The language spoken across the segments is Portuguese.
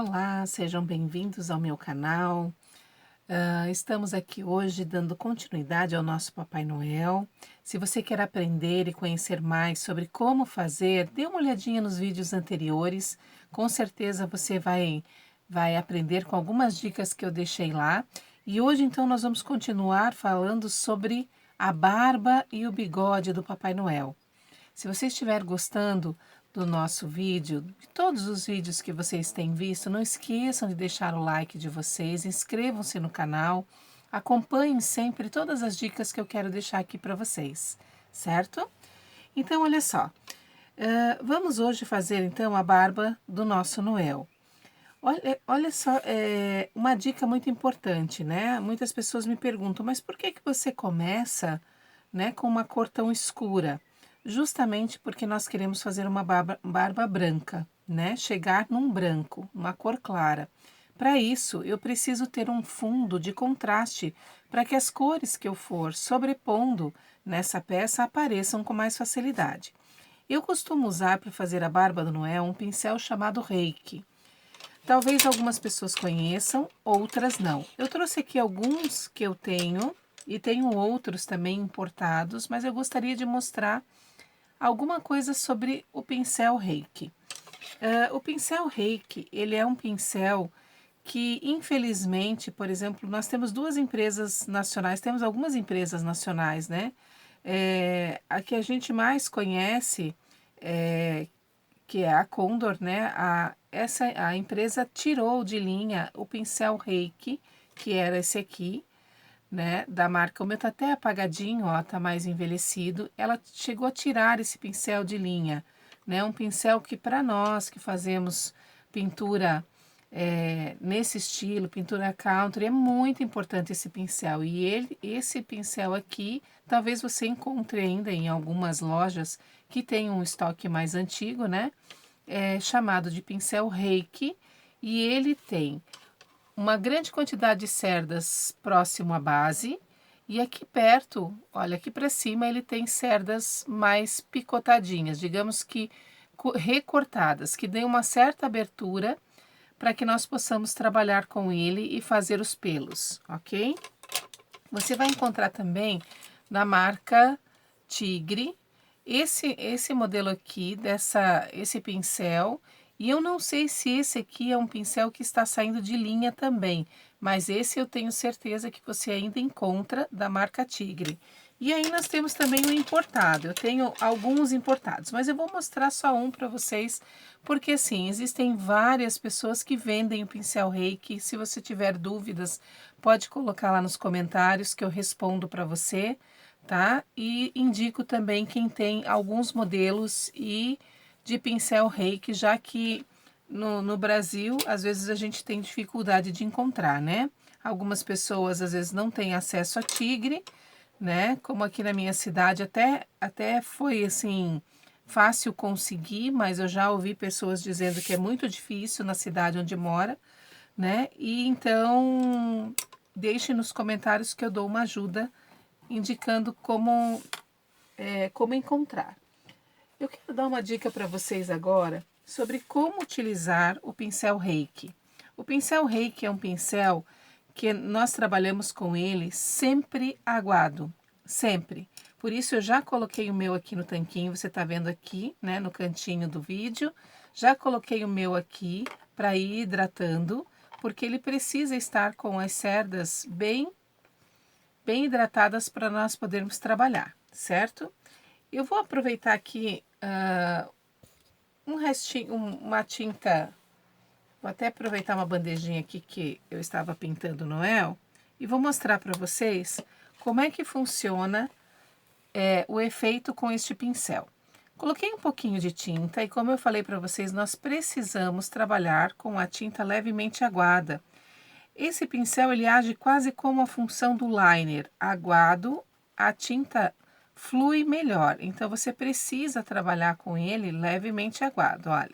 Olá, sejam bem-vindos ao meu canal. Estamos aqui hoje dando continuidade ao nosso Papai Noel. Se você quer aprender e conhecer mais sobre como fazer, dê uma olhadinha nos vídeos anteriores. Com certeza você vai aprender com algumas dicas que eu deixei lá. E hoje, então, nós vamos continuar falando sobre a barba e o bigode do Papai Noel. Se você estiver gostando do nosso vídeo, de todos os vídeos que vocês têm visto, não esqueçam de deixar o like de vocês, inscrevam-se no canal, acompanhem sempre todas as dicas que eu quero deixar aqui para vocês, certo? Então, olha só, vamos hoje fazer então a barba do nosso Noel. Olha só, uma dica muito importante, né? Muitas pessoas me perguntam, mas por que que você começa, né, com uma cor tão escura? Justamente porque nós queremos fazer uma barba branca, né? Chegar num branco, uma cor clara. Para isso, eu preciso ter um fundo de contraste para que as cores que eu for sobrepondo nessa peça apareçam com mais facilidade. Eu costumo usar para fazer a barba do Noel um pincel chamado Reiki. Talvez algumas pessoas conheçam, outras não. Eu trouxe aqui alguns que eu tenho e tenho outros também importados, mas eu gostaria de mostrar alguma coisa sobre o pincel Reiki. O pincel Reiki, ele é um pincel que, infelizmente, por exemplo, nós temos duas empresas nacionais, temos algumas empresas nacionais, né? A que a gente mais conhece, é, que é a Condor, né? A empresa tirou de linha o pincel Reiki, que era esse aqui, né? Da marca, o meu tá até apagadinho, ó, tá mais envelhecido. Ela chegou a tirar esse pincel de linha, né? Um pincel que para nós que fazemos pintura nesse estilo, pintura country, é muito importante esse pincel. E esse pincel aqui, talvez você encontre ainda em algumas lojas que tem um estoque mais antigo, né? Chamado de pincel Reiki, e ele tem uma grande quantidade de cerdas próximo à base, e aqui perto, olha, aqui para cima ele tem cerdas mais picotadinhas, digamos que recortadas, que dêem uma certa abertura para que nós possamos trabalhar com ele e fazer os pelos, ok? Você vai encontrar também na marca Tigre esse modelo aqui, esse pincel, e eu não sei se esse aqui é um pincel que está saindo de linha também, mas esse eu tenho certeza que você ainda encontra da marca Tigre. E aí nós temos também o importado, eu tenho alguns importados, mas eu vou mostrar só um para vocês, porque assim, existem várias pessoas que vendem o pincel Reiki. Se você tiver dúvidas, pode colocar lá nos comentários que eu respondo para você, tá? E indico também quem tem alguns modelos e de pincel Reiki, já que no Brasil, às vezes a gente tem dificuldade de encontrar, né? Algumas pessoas às vezes não têm acesso a Tigre, né? Como aqui na minha cidade até foi assim fácil conseguir, mas eu já ouvi pessoas dizendo que é muito difícil na cidade onde mora, né? E então deixe nos comentários que eu dou uma ajuda indicando como encontrar. Eu quero dar uma dica para vocês agora sobre como utilizar o pincel Reiki. O pincel Reiki é um pincel que nós trabalhamos com ele sempre aguado, sempre. Por isso eu já coloquei o meu aqui no tanquinho, você está vendo aqui, né, no cantinho do vídeo. Já coloquei o meu aqui para ir hidratando, porque ele precisa estar com as cerdas bem hidratadas para nós podermos trabalhar, certo? Eu vou aproveitar aqui um restinho, uma tinta. Vou até aproveitar uma bandejinha aqui que eu estava pintando Noel e vou mostrar para vocês como é que funciona o efeito com este pincel. Coloquei um pouquinho de tinta e, como eu falei para vocês, nós precisamos trabalhar com a tinta levemente aguada. Esse pincel ele age quase como a função do liner. Aguado, a tinta flui melhor. Então você precisa trabalhar com ele levemente aguado, olha.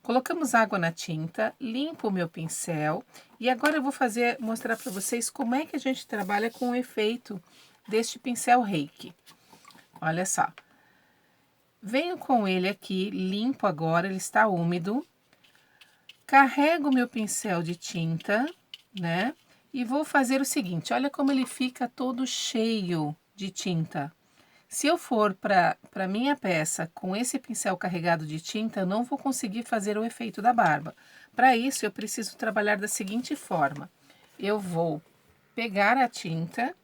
Colocamos água na tinta, limpo o meu pincel e agora eu vou mostrar para vocês como é que a gente trabalha com o efeito deste pincel Reiki. Olha só. Venho com ele aqui, limpo agora, ele está úmido. Carrego o meu pincel de tinta, né? E vou fazer o seguinte, olha como ele fica todo cheio de tinta. Se eu for para minha peça com esse pincel carregado de tinta, eu não vou conseguir fazer o efeito da barba. Para isso, eu preciso trabalhar da seguinte forma. Eu vou pegar a tinta,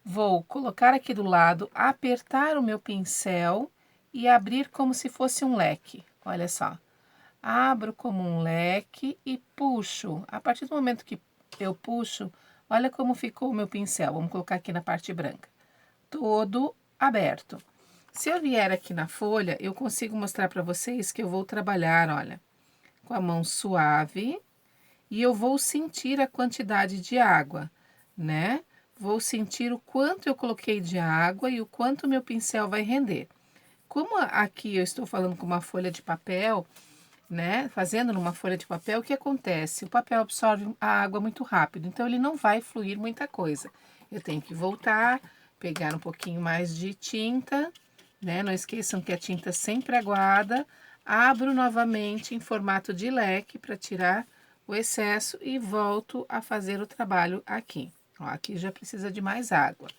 vou colocar aqui do lado, apertar o meu pincel e abrir como se fosse um leque. Olha só. Abro como um leque e puxo. A partir do momento que eu puxo, olha como ficou o meu pincel. Vamos colocar aqui na parte branca. Todo aberto. Se eu vier aqui na folha, eu consigo mostrar para vocês que eu vou trabalhar, olha, com a mão suave e eu vou sentir a quantidade de água, né? Vou sentir o quanto eu coloquei de água e o quanto meu pincel vai render. Como aqui eu estou falando com uma folha de papel, né? Fazendo numa folha de papel, o que acontece? O papel absorve a água muito rápido, então ele não vai fluir muita coisa. Eu tenho que voltar, pegar um pouquinho mais de tinta, né? Não esqueçam que a tinta sempre aguada. Abro novamente em formato de leque para tirar o excesso e volto a fazer o trabalho aqui. Ó, aqui já precisa de mais água,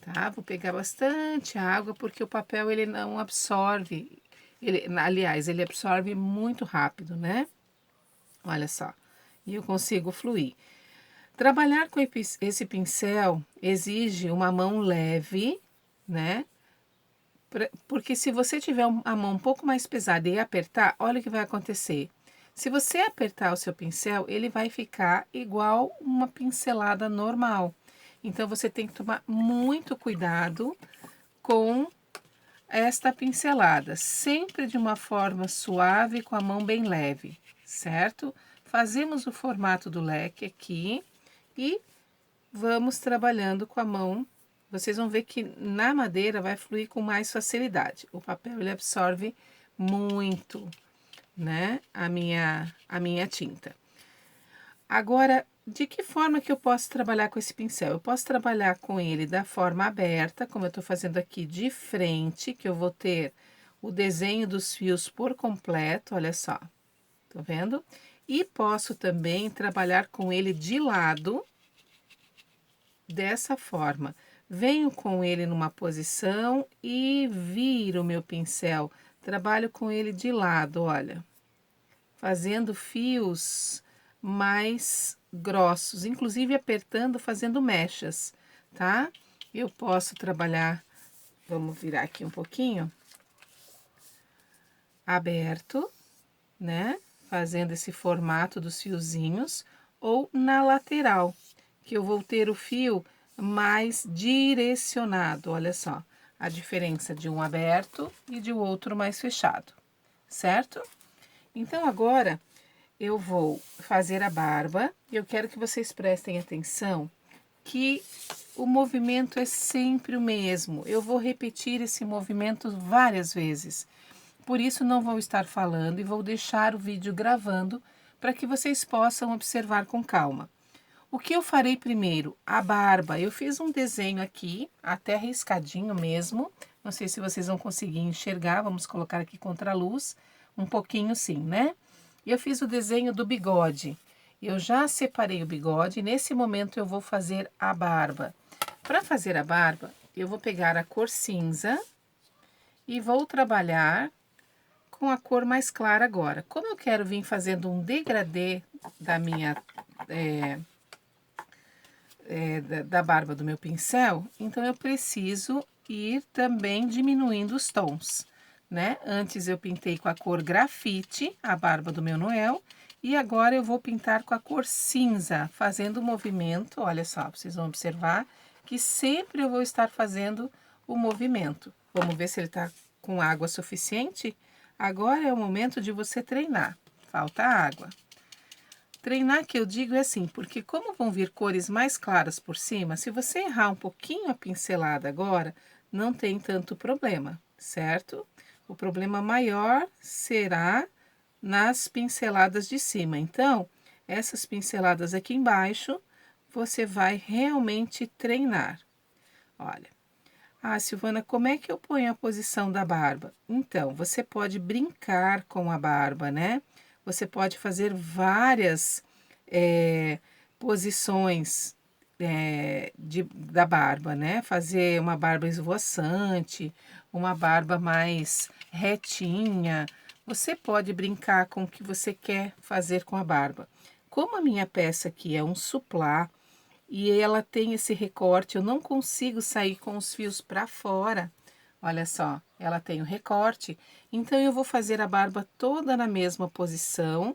tá? Vou pegar bastante água porque o papel ele não absorve, aliás, ele absorve muito rápido, né? Olha só, e eu consigo fluir. Trabalhar com esse pincel exige uma mão leve, né? Porque se você tiver a mão um pouco mais pesada e apertar, olha o que vai acontecer. Se você apertar o seu pincel, ele vai ficar igual uma pincelada normal. Então, você tem que tomar muito cuidado com esta pincelada, sempre de uma forma suave, com a mão bem leve, certo? Fazemos o formato do leque aqui e vamos trabalhando com a mão. Vocês vão ver que na madeira vai fluir com mais facilidade. O papel ele absorve muito, né, a minha tinta. Agora, de que forma que eu posso trabalhar com esse pincel? Eu posso trabalhar com ele da forma aberta, como eu estou fazendo aqui de frente, que eu vou ter o desenho dos fios por completo, olha só, tá vendo? E posso também trabalhar com ele de lado, dessa forma. Venho com ele numa posição e viro o meu pincel. Trabalho com ele de lado, olha, fazendo fios mais grossos, inclusive apertando, fazendo mechas, tá? Eu posso trabalhar, vamos virar aqui um pouquinho, aberto, né? Fazendo esse formato dos fiozinhos, ou na lateral, que eu vou ter o fio mais direcionado, olha só, a diferença de um aberto e de outro mais fechado, certo? Então, agora eu vou fazer a barba e eu quero que vocês prestem atenção que o movimento é sempre o mesmo. Eu vou repetir esse movimento várias vezes. Por isso, não vou estar falando e vou deixar o vídeo gravando para que vocês possam observar com calma. O que eu farei primeiro? A barba. Eu fiz um desenho aqui, até riscadinho mesmo. Não sei se vocês vão conseguir enxergar. Vamos colocar aqui contra a luz. Um pouquinho sim, né? Eu fiz o desenho do bigode. Eu já separei o bigode. Nesse momento eu vou fazer a barba. Para fazer a barba, eu vou pegar a cor cinza e vou trabalhar com a cor mais clara agora. Como eu quero vir fazendo um degradê da minha... da barba do meu pincel, então eu preciso ir também diminuindo os tons, né? Antes eu pintei com a cor grafite, a barba do meu Noel, e agora eu vou pintar com a cor cinza, fazendo o movimento, olha só, vocês vão observar que sempre eu vou estar fazendo o movimento. Vamos ver se ele tá com água suficiente? Agora é o momento de você treinar, falta água. Treinar que eu digo é assim, porque como vão vir cores mais claras por cima, se você errar um pouquinho a pincelada agora, não tem tanto problema, certo? O problema maior será nas pinceladas de cima. Então, essas pinceladas aqui embaixo, você vai realmente treinar. Olha. Ah, Silvana, como é que eu ponho a posição da barba? Então, você pode brincar com a barba, né? você pode fazer várias posições da barba, né? Fazer uma barba esvoaçante, uma barba mais retinha. Você pode brincar com o que você quer fazer com a barba. Como a minha peça aqui é um suplá e ela tem esse recorte, eu não consigo sair com os fios para fora. Olha só, ela tem o recorte, então eu vou fazer a barba toda na mesma posição,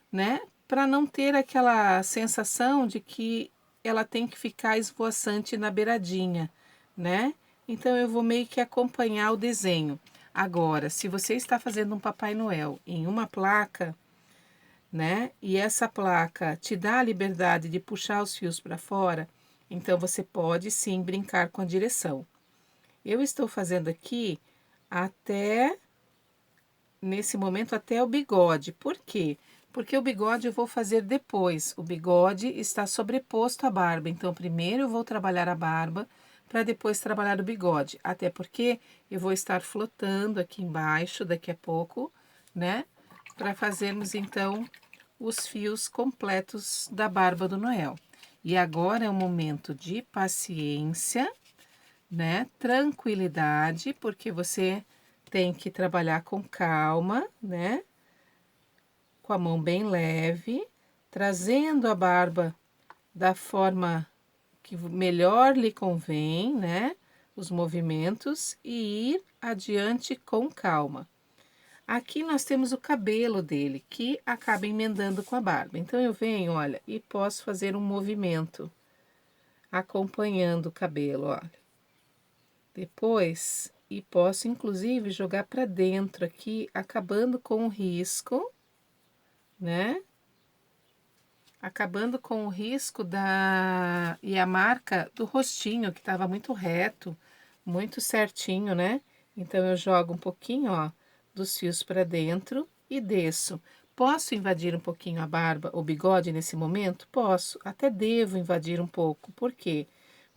né? Para não ter aquela sensação de que ela tem que ficar esvoaçante na beiradinha, né? Então eu vou meio que acompanhar o desenho. Agora, se você está fazendo um Papai Noel em uma placa, né? E essa placa te dá a liberdade de puxar os fios para fora, então você pode sim brincar com a direção. Eu estou fazendo aqui até, nesse momento, até o bigode. Por quê? Porque o bigode eu vou fazer depois. O bigode está sobreposto à barba. Então, primeiro eu vou trabalhar a barba para depois trabalhar o bigode. Até porque eu vou estar flotando aqui embaixo daqui a pouco, né? Para fazermos, então, os fios completos da barba do Noel. E agora é um momento de paciência, né? Tranquilidade, porque você tem que trabalhar com calma, né? Com a mão bem leve, trazendo a barba da forma que melhor lhe convém, né? Os movimentos e ir adiante com calma. Aqui nós temos o cabelo dele, que acaba emendando com a barba. Então, eu venho, olha, e posso fazer um movimento acompanhando o cabelo, olha. Depois, e posso inclusive jogar para dentro aqui, acabando com o risco, né? Acabando com o risco e a marca do rostinho, que estava muito reto, muito certinho, né? Então, eu jogo um pouquinho, ó, dos fios para dentro e desço. Posso invadir um pouquinho a barba, o bigode nesse momento? Posso, até devo invadir um pouco. Por quê?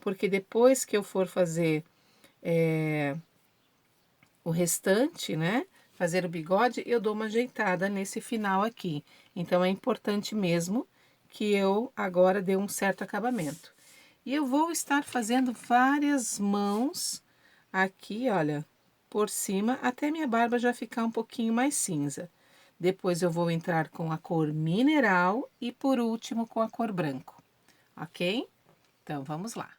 Porque depois que eu for fazer o restante, né? Fazer o bigode, eu dou uma ajeitada nesse final aqui. Então, é importante mesmo que eu agora dê um certo acabamento. E eu vou estar fazendo várias mãos aqui, olha, por cima, até minha barba já ficar um pouquinho mais cinza. Depois eu vou entrar com a cor mineral e por último com a cor branco, ok? Então, vamos lá.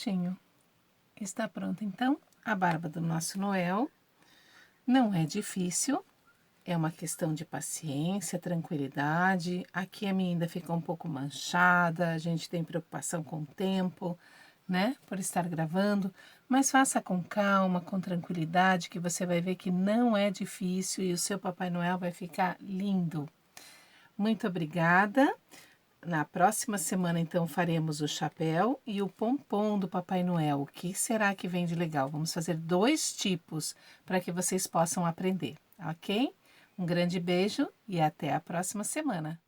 certinho. Está pronta, então, a barba do nosso Noel. Não é difícil, é uma questão de paciência, tranquilidade. Aqui a minha ainda fica um pouco manchada, a gente tem preocupação com o tempo, né, por estar gravando, mas faça com calma, com tranquilidade, que você vai ver que não é difícil e o seu Papai Noel vai ficar lindo. Muito obrigada. Na próxima semana, então, faremos o chapéu e o pompom do Papai Noel. O que será que vem de legal? Vamos fazer 2 tipos para que vocês possam aprender, ok? Um grande beijo e até a próxima semana.